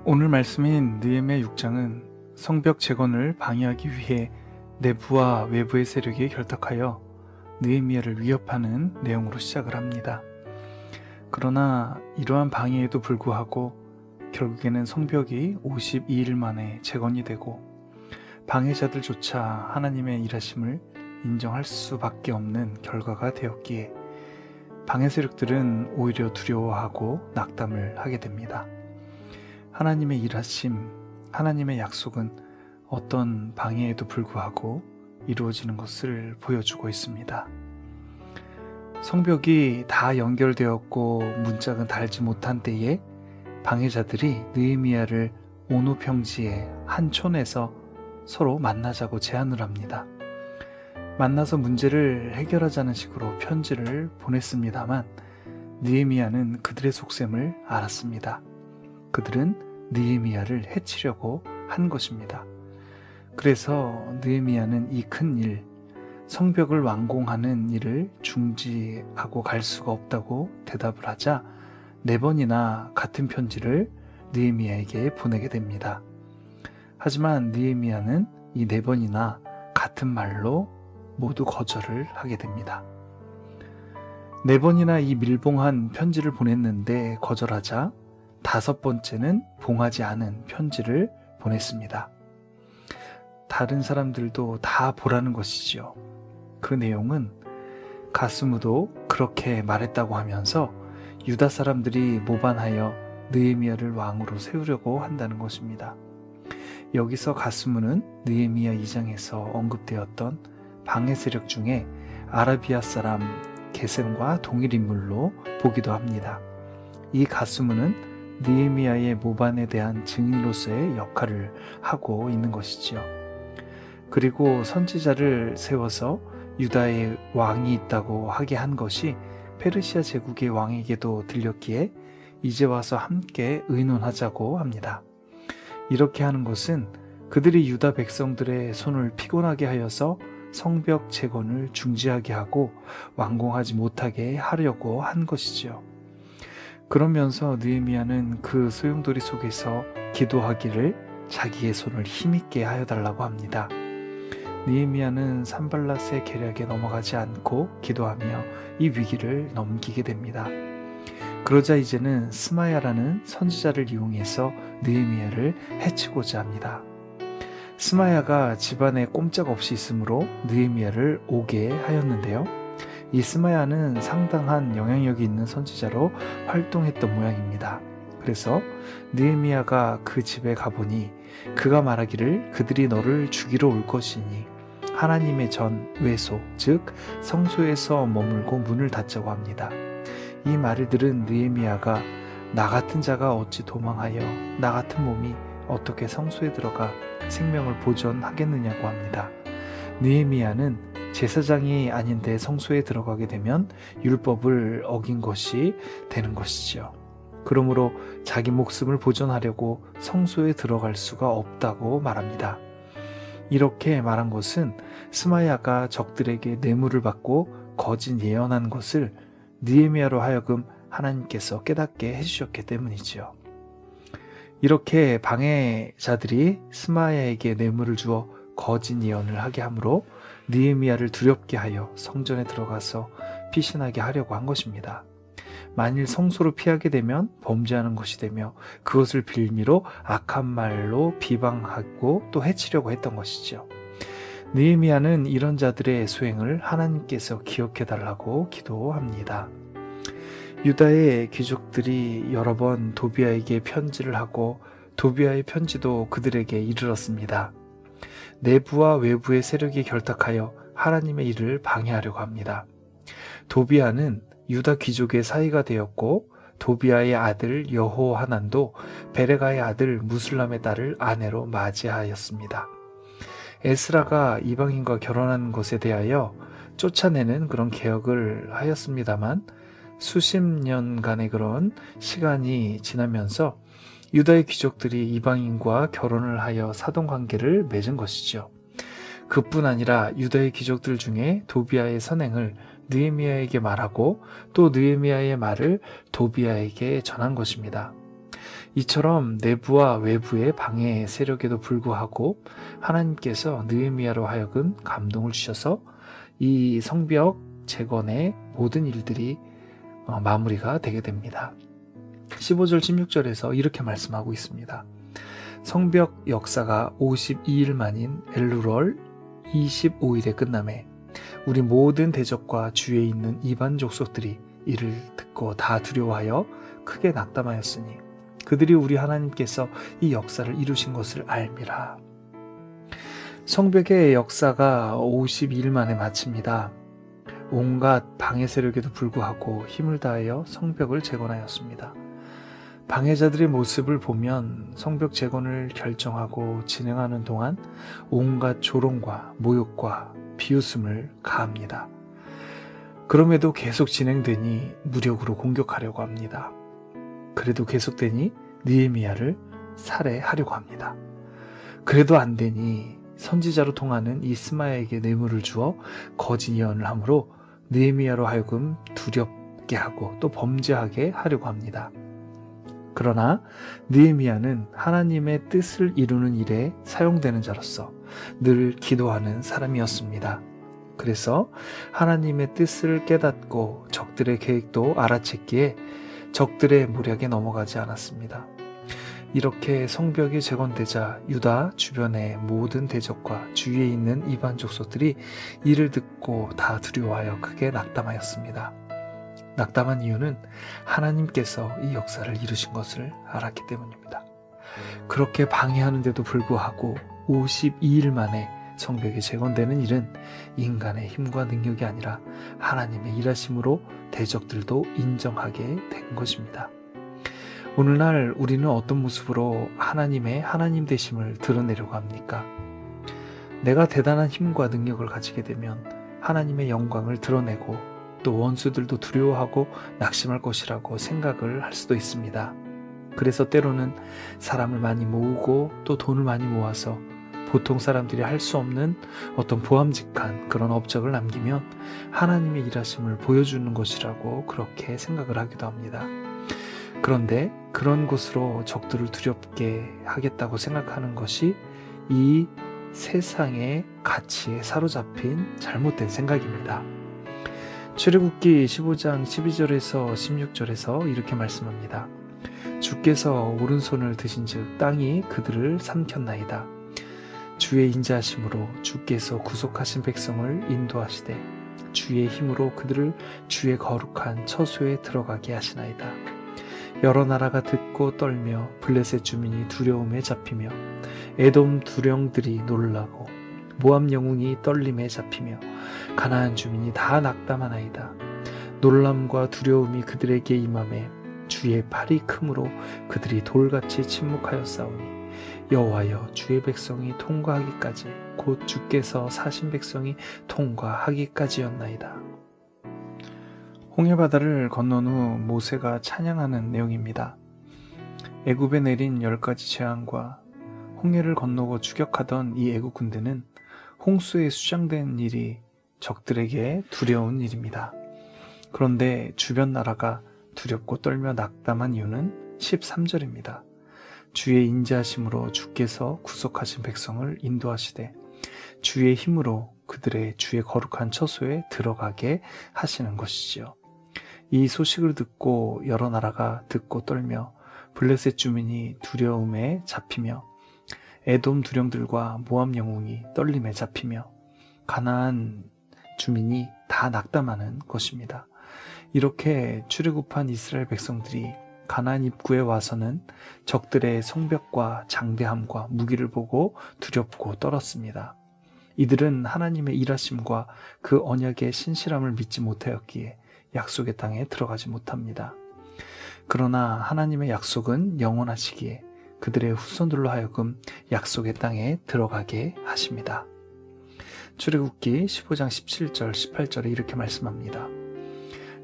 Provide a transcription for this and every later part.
오늘 말씀인 느헤미야 6장은 성벽 재건을 방해하기 위해 내부와 외부의 세력이 결탁하여 느헤미야를 위협하는 내용으로 시작을 합니다. 그러나 이러한 방해에도 불구하고 결국에는 성벽이 52일 만에 재건이 되고 방해자들조차 하나님의 일하심을 인정할 수밖에 없는 결과가 되었기에 방해 세력들은 오히려 두려워하고 낙담을 하게 됩니다. 하나님의 일하심, 하나님의 약속은 어떤 방해에도 불구하고 이루어지는 것을 보여주고 있습니다. 성벽이 다 연결되었고 문짝은 닳지 못한 때에 방해자들이 느헤미야를 오노 평지의 한 촌에서 서로 만나자고 제안을 합니다. 만나서 문제를 해결하자는 식으로 편지를 보냈습니다만 느헤미야는 그들의 속셈을 알았습니다. 그들은 느헤미야를 해치려고 한 것입니다. 그래서 느헤미야는 이 큰 일, 성벽을 완공하는 일을 중지하고 갈 수가 없다고 대답을 하자 4번이나 같은 편지를 느헤미야에게 보내게 됩니다. 하지만 느헤미야는 이 4번이나 같은 말로 모두 거절을 하게 됩니다. 4번이나 이 밀봉한 편지를 보냈는데 거절하자 5번째는 봉하지 않은 편지를 보냈습니다. 다른 사람들도 다 보라는 것이지요. 그 내용은 가스무도 그렇게 말했다고 하면서 유다 사람들이 모반하여 느헤미야를 왕으로 세우려고 한다는 것입니다. 여기서 가스무는 느헤미야 2장에서 언급되었던 방해 세력 중에 아라비아 사람 게셈과 동일 인물로 보기도 합니다. 이 가스무는 느헤미야의 모반에 대한 증인으로서의 역할을 하고 있는 것이지요. 그리고 선지자를 세워서 유다의 왕이 있다고 하게 한 것이 페르시아 제국의 왕에게도 들렸기에 이제 와서 함께 의논하자고 합니다. 이렇게 하는 것은 그들이 유다 백성들의 손을 피곤하게 하여서 성벽 재건을 중지하게 하고 완공하지 못하게 하려고 한 것이지요. 그러면서 느헤미야는 그 소용돌이 속에서 기도하기를 자기의 손을 힘있게 하여 달라고 합니다. 느헤미야는 산발랏의 계략에 넘어가지 않고 기도하며 이 위기를 넘기게 됩니다. 그러자 이제는 스마야라는 선지자를 이용해서 느헤미야를 해치고자 합니다. 스마야가 집안에 꼼짝없이 있으므로 느헤미야를 오게 하였는데요. 이 스마야는 상당한 영향력이 있는 선지자로 활동했던 모양입니다. 그래서 느헤미야가 그 집에 가보니 그가 말하기를 그들이 너를 죽이러 올 것이니 하나님의 전 외소 즉 성소에서 머물고 문을 닫자고 합니다. 이 말을 들은 느헤미야가 나 같은 자가 어찌 도망하여 나 같은 몸이 어떻게 성소에 들어가 생명을 보존하겠느냐고 합니다. 느헤미야는 제사장이 아닌데 성소에 들어가게 되면 율법을 어긴 것이 되는 것이지요. 그러므로 자기 목숨을 보존하려고 성소에 들어갈 수가 없다고 말합니다. 이렇게 말한 것은 스마야가 적들에게 뇌물을 받고 거짓 예언한 것을 느헤미야로 하여금 하나님께서 깨닫게 해주셨기 때문이지요. 이렇게 방해자들이 스마야에게 뇌물을 주어 거짓 예언을 하게 하므로 느헤미야를 두렵게 하여 성전에 들어가서 피신하게 하려고 한 것입니다. 만일 성소로 피하게 되면 범죄하는 것이 되며 그것을 빌미로 악한 말로 비방하고 또 해치려고 했던 것이죠. 느헤미야는 이런 자들의 수행을 하나님께서 기억해 달라고 기도합니다. 유다의 귀족들이 여러 번 도비아에게 편지를 하고 도비아의 편지도 그들에게 이르렀습니다. 내부와 외부의 세력이 결탁하여 하나님의 일을 방해하려고 합니다. 도비아는 유다 귀족의 사이가 되었고 도비아의 아들 여호하난도 베레가의 아들 무술람의 딸을 아내로 맞이하였습니다. 에스라가 이방인과 결혼한 것에 대하여 쫓아내는 그런 개혁을 하였습니다만 수십 년간의 그런 시간이 지나면서 유다의 귀족들이 이방인과 결혼을 하여 사돈관계를 맺은 것이죠. 그뿐 아니라 유다의 귀족들 중에 도비아의 선행을 느헤미야에게 말하고 또 느헤미야의 말을 도비아에게 전한 것입니다. 이처럼 내부와 외부의 방해 세력에도 불구하고 하나님께서 느헤미야로 하여금 감동을 주셔서 이 성벽 재건의 모든 일들이 마무리가 되게 됩니다. 15절 16절에서 이렇게 말씀하고 있습니다. 성벽 역사가 52일 만인 엘루럴 25일에 끝나매 우리 모든 대적과 주위에 있는 이방 족속들이 이를 듣고 다 두려워하여 크게 낙담하였으니 그들이 우리 하나님께서 이 역사를 이루신 것을 알미라. 성벽의 역사가 52일 만에 마칩니다. 온갖 방해 세력에도 불구하고 힘을 다하여 성벽을 재건하였습니다. 방해자들의 모습을 보면 성벽 재건을 결정하고 진행하는 동안 온갖 조롱과 모욕과 비웃음을 가합니다. 그럼에도 계속 진행되니 무력으로 공격하려고 합니다. 그래도 계속되니 느헤미야를 살해하려고 합니다. 그래도 안 되니 선지자로 통하는 이 스마야에게 뇌물을 주어 거짓 예언을 하므로 느헤미야로 하여금 두렵게 하고 또 범죄하게 하려고 합니다. 그러나 느헤미야는 하나님의 뜻을 이루는 일에 사용되는 자로서 늘 기도하는 사람이었습니다. 그래서 하나님의 뜻을 깨닫고 적들의 계획도 알아챘기에 적들의 모략에 넘어가지 않았습니다. 이렇게 성벽이 재건되자 유다 주변의 모든 대적과 주위에 있는 이방 족속들이 이를 듣고 다 두려워하여 크게 낙담하였습니다. 낙담한 이유는 하나님께서 이 역사를 이루신 것을 알았기 때문입니다. 그렇게 방해하는데도 불구하고 52일 만에 성벽이 재건되는 일은 인간의 힘과 능력이 아니라 하나님의 일하심으로 대적들도 인정하게 된 것입니다. 오늘날 우리는 어떤 모습으로 하나님의 하나님 되심을 드러내려고 합니까? 내가 대단한 힘과 능력을 가지게 되면 하나님의 영광을 드러내고 또 원수들도 두려워하고 낙심할 것이라고 생각을 할 수도 있습니다. 그래서 때로는 사람을 많이 모으고 또 돈을 많이 모아서 보통 사람들이 할 수 없는 어떤 보암직한 그런 업적을 남기면 하나님의 일하심을 보여주는 것이라고 그렇게 생각을 하기도 합니다. 그런데 그런 곳으로 적들을 두렵게 하겠다고 생각하는 것이 이 세상의 가치에 사로잡힌 잘못된 생각입니다. 출애굽기 15장 12절에서 16절에서 이렇게 말씀합니다. 주께서 오른손을 드신 즉 땅이 그들을 삼켰나이다. 주의 인자하심으로 주께서 구속하신 백성을 인도하시되 주의 힘으로 그들을 주의 거룩한 처소에 들어가게 하시나이다. 여러 나라가 듣고 떨며 블레셋 주민이 두려움에 잡히며 에돔 두령들이 놀라고 모압 영웅이 떨림에 잡히며 가나안 주민이 다 낙담하나이다. 놀람과 두려움이 그들에게 임하매 주의 팔이 크므로 그들이 돌같이 침묵하였사오니 여호와여 주의 백성이 통과하기까지 곧 주께서 사신 백성이 통과하기까지였나이다. 홍해바다를 건넌 후 모세가 찬양하는 내용입니다. 애굽에 내린 10가지 재앙과 홍해를 건너고 추격하던 이 애굽 군대는 홍수에 수장된 일이 적들에게 두려운 일입니다. 그런데 주변 나라가 두렵고 떨며 낙담한 이유는 13절입니다. 주의 인자하심으로 주께서 구속하신 백성을 인도하시되 주의 힘으로 그들의 주의 거룩한 처소에 들어가게 하시는 것이지요. 이 소식을 듣고 여러 나라가 듣고 떨며 블레셋 주민이 두려움에 잡히며 에돔 두령들과 모압 영웅이 떨림에 잡히며 가나안 주민이 다 낙담하는 것입니다. 이렇게 출애굽한 이스라엘 백성들이 가나안 입구에 와서는 적들의 성벽과 장대함과 무기를 보고 두렵고 떨었습니다. 이들은 하나님의 일하심과 그 언약의 신실함을 믿지 못하였기에 약속의 땅에 들어가지 못합니다. 그러나 하나님의 약속은 영원하시기에 그들의 후손들로 하여금 약속의 땅에 들어가게 하십니다. 출애굽기 15장 17절 18절에 이렇게 말씀합니다.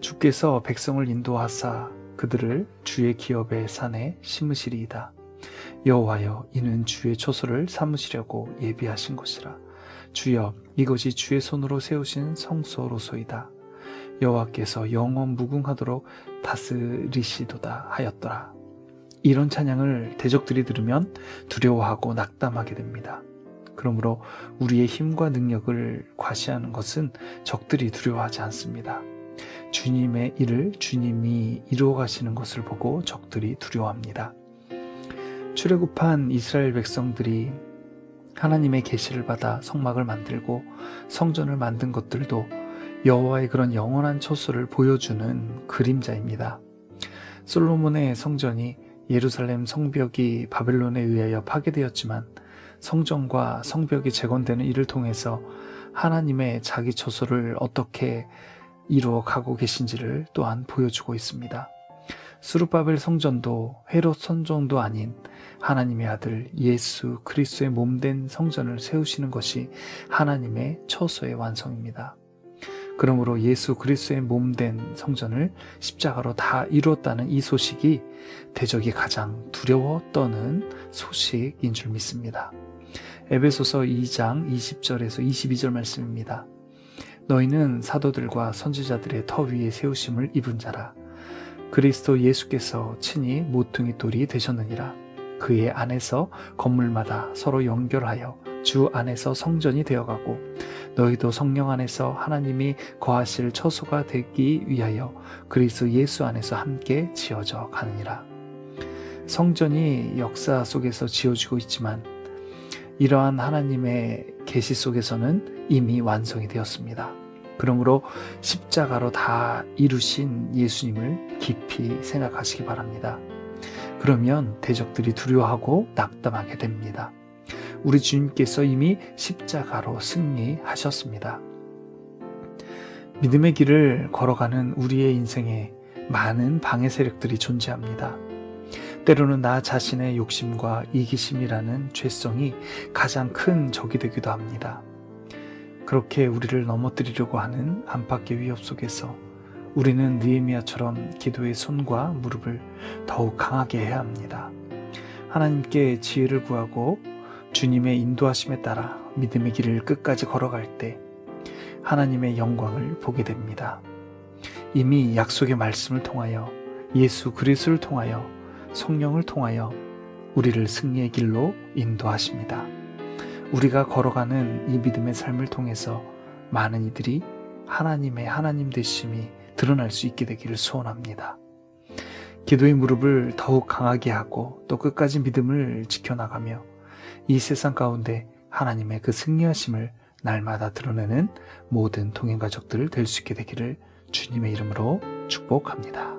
주께서 백성을 인도하사 그들을 주의 기업의 산에 심으시리이다. 여호와여 이는 주의 초소를 삼으시려고 예비하신 것이라. 주여 이것이 주의 손으로 세우신 성소로소이다. 여호와께서 영원 무궁하도록 다스리시도다 하였더라. 이런 찬양을 대적들이 들으면 두려워하고 낙담하게 됩니다. 그러므로 우리의 힘과 능력을 과시하는 것은 적들이 두려워하지 않습니다. 주님의 일을 주님이 이루어 가시는 것을 보고 적들이 두려워합니다. 출애굽한 이스라엘 백성들이 하나님의 계시를 받아 성막을 만들고 성전을 만든 것들도 여호와의 그런 영원한 처소를 보여주는 그림자입니다. 솔로몬의 성전이 예루살렘 성벽이 바벨론에 의하여 파괴되었지만 성전과 성벽이 재건되는 이를 통해서 하나님의 자기 처소를 어떻게 이루어 가고 계신지를 또한 보여주고 있습니다. 스룹바벨 성전도 헤롯 성전도 아닌 하나님의 아들 예수 그리스도의 몸된 성전을 세우시는 것이 하나님의 처소의 완성입니다. 그러므로 예수 그리스도의 몸된 성전을 십자가로 다 이루었다는 이 소식이 대적이 가장 두려워 떠는 소식인 줄 믿습니다. 에베소서 2장 20절에서 22절 말씀입니다. 너희는 사도들과 선지자들의 터 위에 세우심을 입은 자라. 그리스도 예수께서 친히 모퉁이 돌이 되셨느니라. 그의 안에서 건물마다 서로 연결하여 주 안에서 성전이 되어가고 너희도 성령 안에서 하나님이 거하실 처소가 되기 위하여 그리스도 예수 안에서 함께 지어져 가느니라. 성전이 역사 속에서 지어지고 있지만 이러한 하나님의 계시 속에서는 이미 완성이 되었습니다. 그러므로 십자가로 다 이루신 예수님을 깊이 생각하시기 바랍니다. 그러면 대적들이 두려워하고 낙담하게 됩니다. 우리 주님께서 이미 십자가로 승리하셨습니다. 믿음의 길을 걸어가는 우리의 인생에 많은 방해 세력들이 존재합니다. 때로는 나 자신의 욕심과 이기심이라는 죄성이 가장 큰 적이 되기도 합니다. 그렇게 우리를 넘어뜨리려고 하는 안팎의 위협 속에서 우리는 느헤미야처럼 기도의 손과 무릎을 더욱 강하게 해야 합니다. 하나님께 지혜를 구하고 주님의 인도하심에 따라 믿음의 길을 끝까지 걸어갈 때 하나님의 영광을 보게 됩니다. 이미 약속의 말씀을 통하여 예수 그리스도를 통하여 성령을 통하여 우리를 승리의 길로 인도하십니다. 우리가 걸어가는 이 믿음의 삶을 통해서 많은 이들이 하나님의 하나님 되심이 드러날 수 있게 되기를 소원합니다. 기도의 무릎을 더욱 강하게 하고 또 끝까지 믿음을 지켜나가며 이 세상 가운데 하나님의 그 승리하심을 날마다 드러내는 모든 동행가족들 될 수 있게 되기를 주님의 이름으로 축복합니다.